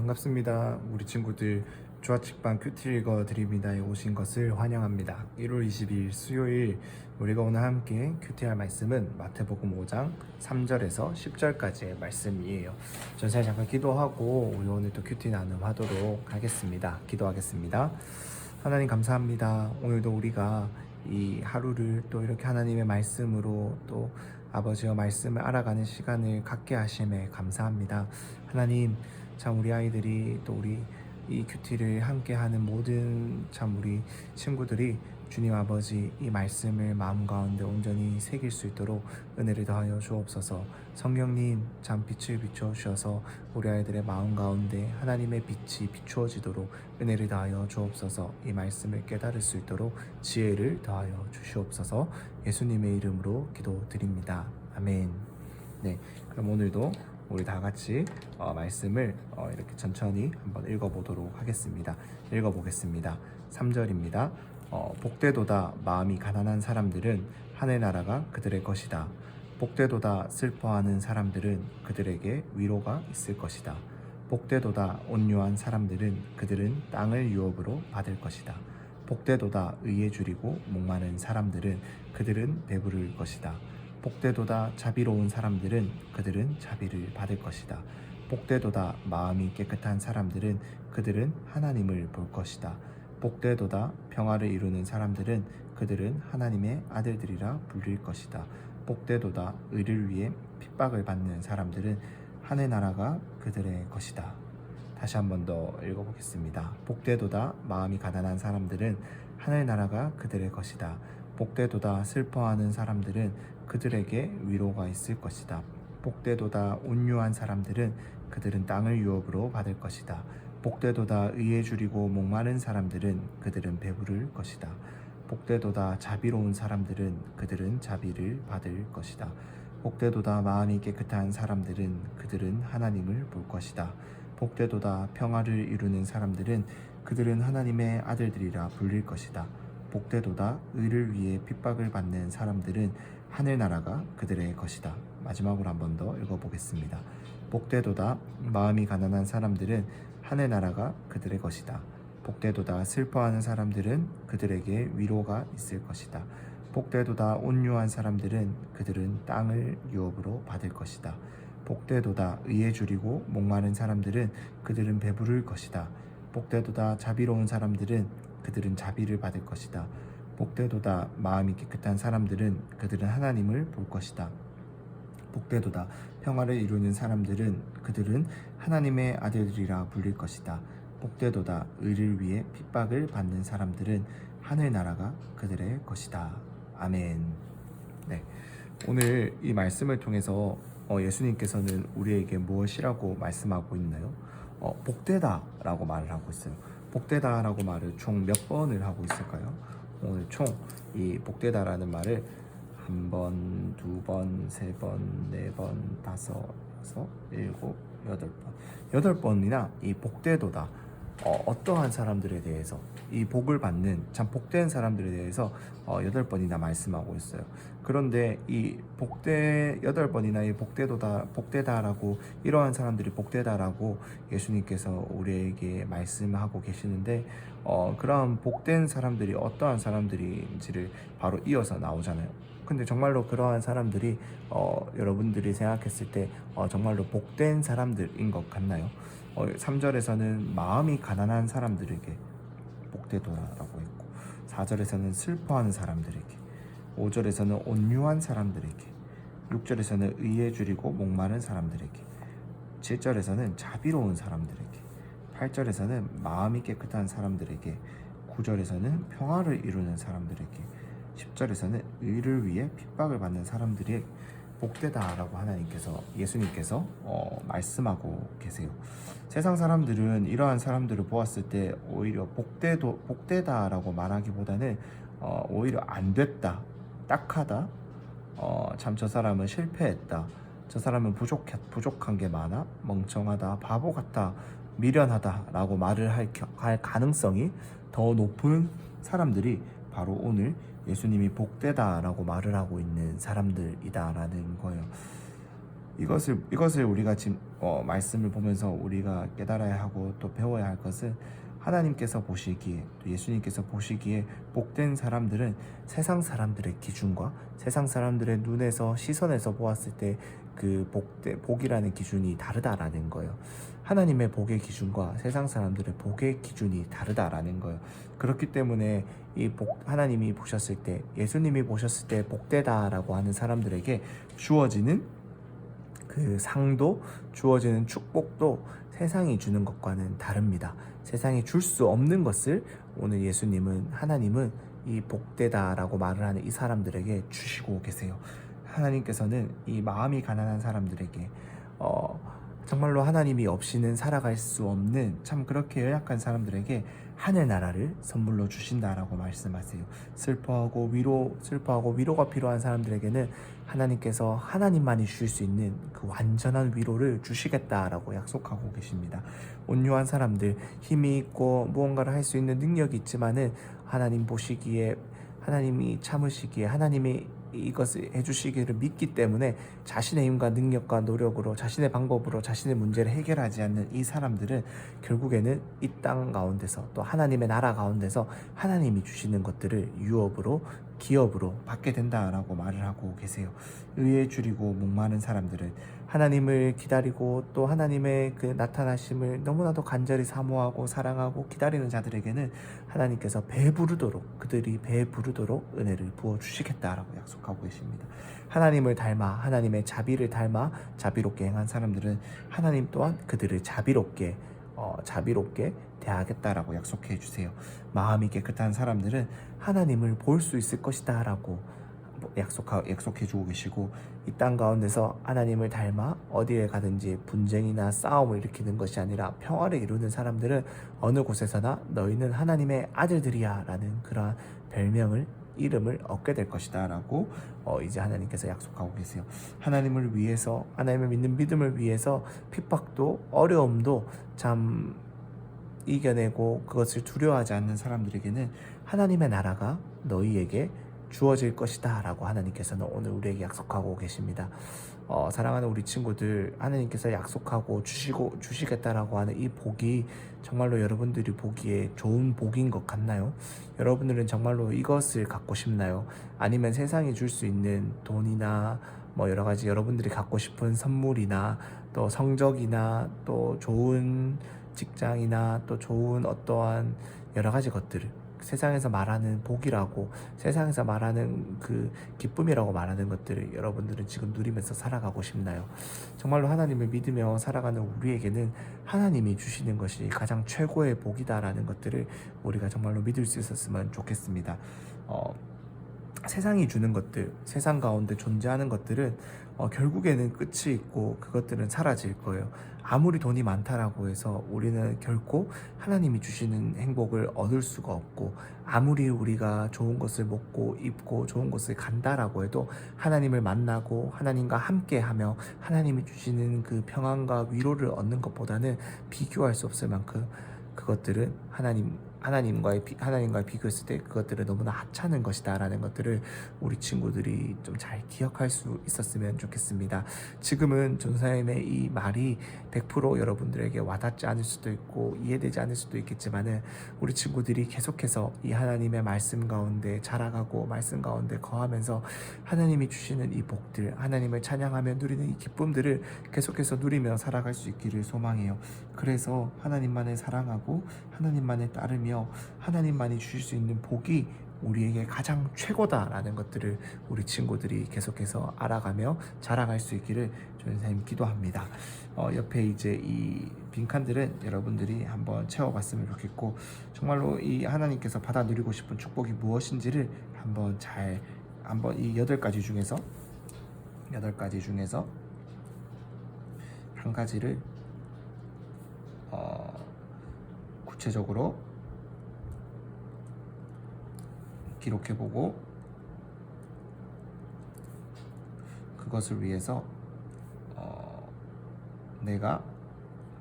반갑습니다. 우리 친구들 조아칙방 큐티 읽어 드립니다에 오신 것을 환영합니다. 1월 22일 수요일 우리가 오늘 함께 큐티할 말씀은 마태복음 5장 3절에서 10절까지의 말씀이에요. 전사에 잠깐 기도하고 우리 오늘 또 큐티 나눔하도록 하겠습니다. 기도하겠습니다. 하나님 감사합니다. 오늘도 우리가 이 하루를 또 이렇게 하나님의 말씀으로 또 아버지의 말씀을 알아가는 시간을 갖게 하심에 감사합니다. 하나님, 참 우리 아이들이 또 우리 이 큐티를 함께 하는 모든 참 우리 친구들이 주님 아버지 이 말씀을 마음 가운데 온전히 새길 수 있도록 은혜를 더하여 주옵소서. 성령님 참 빛을 비춰 주셔서 우리 아이들의 마음 가운데 하나님의 빛이 비추어지도록 은혜를 더하여 주옵소서. 이 말씀을 깨달을 수 있도록 지혜를 더하여 주시옵소서. 예수님의 이름으로 기도드립니다. 아멘. 네, 그럼 오늘도 우리 다 같이 말씀을 이렇게 천천히 한번 읽어보도록 하겠습니다. 읽어보겠습니다. 3절입니다. 복되도다 마음이 가난한 사람들은 하늘 나라가 그들의 것이다. 복되도다 슬퍼하는 사람들은 그들에게 위로가 있을 것이다. 복되도다 온유한 사람들은 그들은 땅을 유업으로 받을 것이다. 복되도다 의에 줄이고 목마른 사람들은 그들은 배부를 것이다. 복되도다 자비로운 사람들은 그들은 자비를 받을 것이다. 복되도다 마음이 깨끗한 사람들은 그들은 하나님을 볼 것이다. 복되도다 평화를 이루는 사람들은 그들은 하나님의 아들들이라 불릴 것이다. 복되도다 의를 위해 핍박을 받는 사람들은 하늘 나라가 그들의 것이다. 다시 한 번 더 읽어보겠습니다. 복되도다 마음이 가난한 사람들은 하늘 나라가 그들의 것이다. 복되도다 슬퍼하는 사람들은 그들에게 위로가 있을 것이다. 복되도다 온유한 사람들은 그들은 땅을 유업으로 받을 것이다. 복되도다 의에 줄이고 목마른 사람들은 그들은 배부를 것이다. 복되도다 자비로운 사람들은 그들은 자비를 받을 것이다. 복되도다 마음이 깨끗한 사람들은 그들은 하나님을 볼 것이다. 복되도다 평화를 이루는 사람들은 그들은 하나님의 아들들이라 불릴 것이다. 복되도다 의를 위해 핍박을 받는 사람들은 하늘 나라가 그들의 것이다. 마지막으로 한 번 더 읽어보겠습니다. 복되도다 마음이 가난한 사람들은 하늘 나라가 그들의 것이다. 복되도다 슬퍼하는 사람들은 그들에게 위로가 있을 것이다. 복되도다 온유한 사람들은 그들은 땅을 유업으로 받을 것이다. 복되도다 의에 줄이고 목마른 사람들은 그들은 배부를 것이다. 복되도다 자비로운 사람들은 그들은 자비를 받을 것이다. 복되도다 마음이 깨끗한 사람들은 그들은 하나님을 볼 것이다. 복되도다 평화를 이루는 사람들은 그들은 하나님의 아들들이라 불릴 것이다. 복되도다 의를 위해 핍박을 받는 사람들은 하늘 나라가 그들의 것이다. 아멘. 네, 오늘 이 말씀을 통해서 예수님께서는 우리에게 무엇이라고 말씀하고 있나요? 복되다라고 말을 하고 있어요. 복되다라고 말을 총 몇 번을 하고 있을까요? 오늘 총 이 복되다라는 말을 한 번, 두 번, 세 번, 네 번, 다섯, 여섯, 일곱, 여덟 번이나 이 복되도다 어떠한 사람들에 대해서 이 복을 받는 참 복된 사람들에 대해서 8번이나 말씀하고 있어요. 그런데 이 복되 8번이나 이 복되다라고 이러한 사람들이 복되다라고 예수님께서 우리에게 말씀하고 계시는데 그러한 복된 사람들이 어떠한 사람들인지를 바로 이어서 나오잖아요. 근데 정말로 그러한 사람들이 여러분들이 생각했을 때 정말로 복된 사람들인 것 같나요? 3절에서는 마음이 가난한 사람들에게 복되도라라고 했고 4절에서는 슬퍼하는 사람들에게 5절에서는 온유한 사람들에게 6절에서는 의에 줄이고 목마른 사람들에게 7절에서는 자비로운 사람들에게 8절에서는 마음이 깨끗한 사람들에게 9절에서는 평화를 이루는 사람들에게 10절에서는 의를 위해 핍박을 받는 사람들에게 복되다라고 예수님께서 말씀하고 계세요. 세상 사람들은 이러한 사람들을 보았을 때 오히려 복되다라고 말하기보다는 오히려 안 됐다, 딱하다, 참 저 사람은 실패했다, 저 사람은 부족한 게 많아, 멍청하다, 바보 같다, 미련하다라고 말을 할 가능성이 더 높은 사람들이 바로 오늘 예수님이 복되다라고 말을 하고 있는 사람들이다라는 거예요. 이것을 우리가 지금 말씀을 보면서 우리가 깨달아야 하고 또 배워야 할 것은, 하나님께서 보시기에, 또 예수님께서 보시기에 복된 사람들은 세상 사람들의 기준과 세상 사람들의 눈에서 시선에서 보았을 때 그 복이라는 기준이 다르다라는 거예요. 하나님의 복의 기준과 세상 사람들의 복의 기준이 다르다라는 거예요. 그렇기 때문에 하나님이 보셨을 때, 예수님이 보셨을 때 복되다라고 하는 사람들에게 주어지는 그 상도, 주어지는 축복도 세상이 주는 것과는 다릅니다. 세상이 줄 수 없는 것을 오늘 하나님은 이 복되다라고 말을 하는 이 사람들에게 주시고 계세요. 하나님께서는 이 마음이 가난한 사람들에게, 정말로 하나님이 없이는 살아갈 수 없는 참 그렇게 연약한 사람들에게 하늘나라를 선물로 주신다라고 말씀하세요. 슬퍼하고 위로가 필요한 사람들에게는 하나님께서 하나님만이 주실 수 있는 그 완전한 위로를 주시겠다라고 약속하고 계십니다. 온유한 사람들, 힘이 있고 무언가를 할 수 있는 능력이 있지만은 하나님 보시기에, 하나님이 참으시기에, 하나님이 이것을 해주시기를 믿기 때문에 자신의 힘과 능력과 노력으로, 자신의 방법으로 자신의 문제를 해결하지 않는 이 사람들은 결국에는 이 땅 가운데서, 또 하나님의 나라 가운데서 하나님이 주시는 것들을 유업으로, 기업으로 받게 된다라고 말을 하고 계세요. 의에 줄이고 목마른 사람들은, 하나님을 기다리고 또 하나님의 그 나타나심을 너무나도 간절히 사모하고 사랑하고 기다리는 자들에게는 하나님께서 그들이 배부르도록 은혜를 부어주시겠다라고 약속하고 계십니다. 하나님을 닮아, 하나님의 자비를 닮아 자비롭게 행한 사람들은 하나님 또한 그들을 자비롭게 대하겠다라고 약속해 주세요. 마음이 깨끗한 사람들은 하나님을 볼 수 있을 것이다 라고 약속해 주고 계시고, 이 땅 가운데서 하나님을 닮아 어디에 가든지 분쟁이나 싸움을 일으키는 것이 아니라 평화를 이루는 사람들은 어느 곳에서나 너희는 하나님의 아들들이야 라는 그러한 이름을 얻게 될 것이다 라고 이제 하나님께서 약속하고 계세요. 하나님을 위해서, 하나님을 믿는 믿음을 위해서 핍박도 어려움도 참 이겨내고 그것을 두려워하지 않는 사람들에게는 하나님의 나라가 너희에게 주어질 것이다 라고 하나님께서는 오늘 우리에게 약속하고 계십니다. 사랑하는 우리 친구들, 하나님께서 약속하고 주시겠다라고 하는 이 복이 정말로 여러분들이 보기에 좋은 복인 것 같나요? 여러분들은 정말로 이것을 갖고 싶나요? 아니면 세상이 줄 수 있는 돈이나 여러 가지 여러분들이 갖고 싶은 선물이나 또 성적이나 또 좋은 직장이나 또 좋은 어떠한 여러 가지 것들을, 세상에서 말하는 복이라고, 세상에서 말하는 그 기쁨이라고 말하는 것들을 여러분들은 지금 누리면서 살아가고 싶나요? 정말로 하나님을 믿으며 살아가는 우리에게는 하나님이 주시는 것이 가장 최고의 복이다라는 것들을 우리가 정말로 믿을 수 있었으면 좋겠습니다. 세상이 주는 것들, 세상 가운데 존재하는 것들은 결국에는 끝이 있고 그것들은 사라질 거예요. 아무리 돈이 많다라고 해서 우리는 결코 하나님이 주시는 행복을 얻을 수가 없고, 아무리 우리가 좋은 것을 먹고 입고 좋은 곳을 간다라고 해도 하나님을 만나고 하나님과 함께하며 하나님이 주시는 그 평안과 위로를 얻는 것보다는 비교할 수 없을 만큼 그것들은 하나님과의 비교했을 때 그것들은 너무나 하찮은 것이다라는 것들을 우리 친구들이 좀 잘 기억할 수 있었으면 좋겠습니다. 지금은 전사님의 이 말이 100% 여러분들에게 와닿지 않을 수도 있고 이해되지 않을 수도 있겠지만은, 우리 친구들이 계속해서 이 하나님의 말씀 가운데 자라가고 말씀 가운데 거하면서 하나님이 주시는 이 복들, 하나님을 찬양하며 누리는 이 기쁨들을 계속해서 누리며 살아갈 수 있기를 소망해요. 그래서 하나님만을 사랑하고 하나님만을 따르며 하나님만이 주실 수 있는 복이 우리에게 가장 최고다라는 것들을 우리 친구들이 계속해서 알아가며 자라갈 수 있기를 전사님 기도합니다. 옆에 이제 이 빈칸들은 여러분들이 한번 채워봤으면 좋겠고, 정말로 이 하나님께서 받아 누리고 싶은 축복이 무엇인지를 한번 이 8가지 중에서 한 가지를 구체적으로 기록해보고 그것을 위해서 내가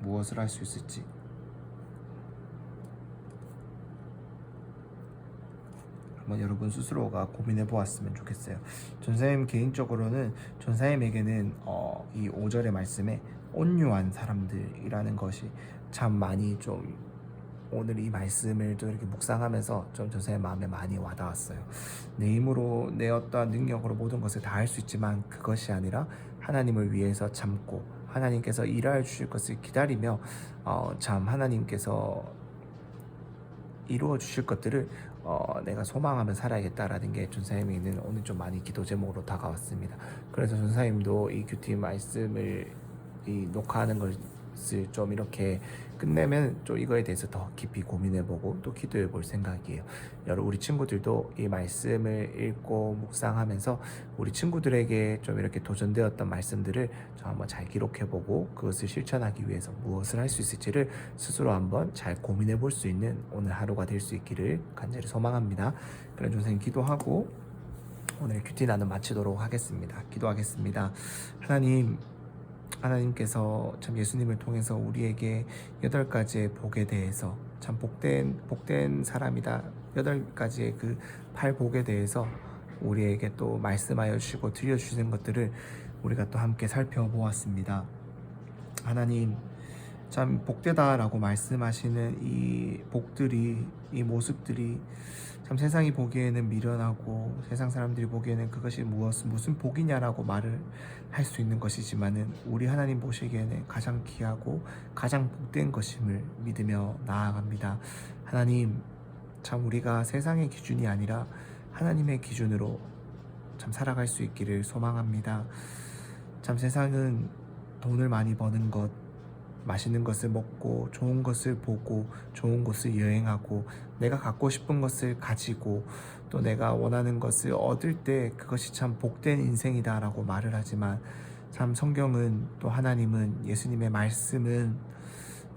무엇을 할 수 있을지 한번 여러분 스스로가 고민해 보았으면 좋겠어요. 전사님 개인적으로는 전사님에게는 이 5절의 말씀에 온유한 사람들이라는 것이 참 많이 좀 오늘 이 말씀을 좀 이렇게 묵상하면서 좀 전사의 마음에 많이 와닿았어요. 내 힘으로 내 어떠한 능력으로 모든 것을 다 할 수 있지만 그것이 아니라 하나님을 위해서 참고 하나님께서 일하여 주실 것을 기다리며 참 하나님께서 이루어 주실 것들을 내가 소망하며 살아야겠다라는 게 전사님에게는 오늘 좀 많이 기도 제목으로 다가왔습니다. 그래서 전사님도 이 큐티 말씀을 이 녹화하는 것을 좀 이렇게 끝내면 좀 이거에 대해서 더 깊이 고민해보고 또 기도해볼 생각이에요. 우리 친구들도 이 말씀을 읽고 묵상하면서 우리 친구들에게 좀 이렇게 도전되었던 말씀들을 좀 한번 잘 기록해보고 그것을 실천하기 위해서 무엇을 할 수 있을지를 스스로 한번 잘 고민해볼 수 있는 오늘 하루가 될 수 있기를 간절히 소망합니다. 그럼 선생님 기도하고 오늘 큐티 나눔 마치도록 하겠습니다. 기도하겠습니다. 하나님께서 참 예수님을 통해서 우리에게 8가지의 복에 대해서 참 복된 사람이다. 8가지의 그 8복에 대해서 우리에게 또 말씀하여 주시고 들려주시는 것들을 우리가 또 함께 살펴보았습니다. 하나님 참 복되다라고 말씀하시는 이 복들이, 이 모습들이 참 세상이 보기에는 미련하고 세상 사람들이 보기에는 그것이 무슨 복이냐라고 말을 할 수 있는 것이지만은 우리 하나님 보시기에는 가장 귀하고 가장 복된 것임을 믿으며 나아갑니다. 하나님 참 우리가 세상의 기준이 아니라 하나님의 기준으로 참 살아갈 수 있기를 소망합니다. 참 세상은 돈을 많이 버는 것, 맛있는 것을 먹고 좋은 것을 보고 좋은 곳을 여행하고 내가 갖고 싶은 것을 가지고 또 내가 원하는 것을 얻을 때 그것이 참 복된 인생이다 라고 말을 하지만 참 성경은 또 하나님은 예수님의 말씀은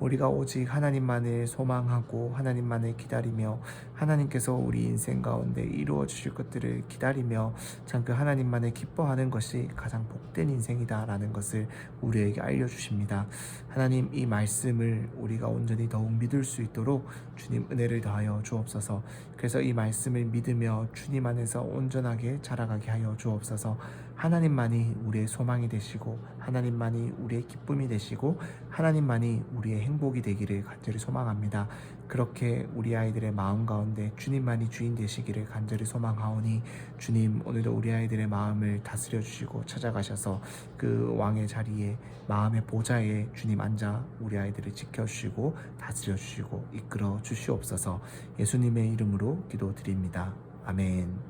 우리가 오직 하나님만을 소망하고 하나님만을 기다리며 하나님께서 우리 인생 가운데 이루어 주실 것들을 기다리며 참 그 하나님만을 기뻐하는 것이 가장 복된 인생이다라는 것을 우리에게 알려주십니다. 하나님 이 말씀을 우리가 온전히 더욱 믿을 수 있도록 주님 은혜를 더하여 주옵소서. 그래서 이 말씀을 믿으며 주님 안에서 온전하게 자라가게 하여 주옵소서. 하나님만이 우리의 소망이 되시고 하나님만이 우리의 기쁨이 되시고 하나님만이 우리의 행복이 되기를 간절히 소망합니다. 그렇게 우리 아이들의 마음 가운데 주님만이 주인 되시기를 간절히 소망하오니 주님 오늘도 우리 아이들의 마음을 다스려 주시고 찾아가셔서 그 왕의 자리에 마음의 보좌에 주님 앉아 우리 아이들을 지켜주시고 다스려 주시고 이끌어 주시옵소서. 예수님의 이름으로 기도드립니다. 아멘.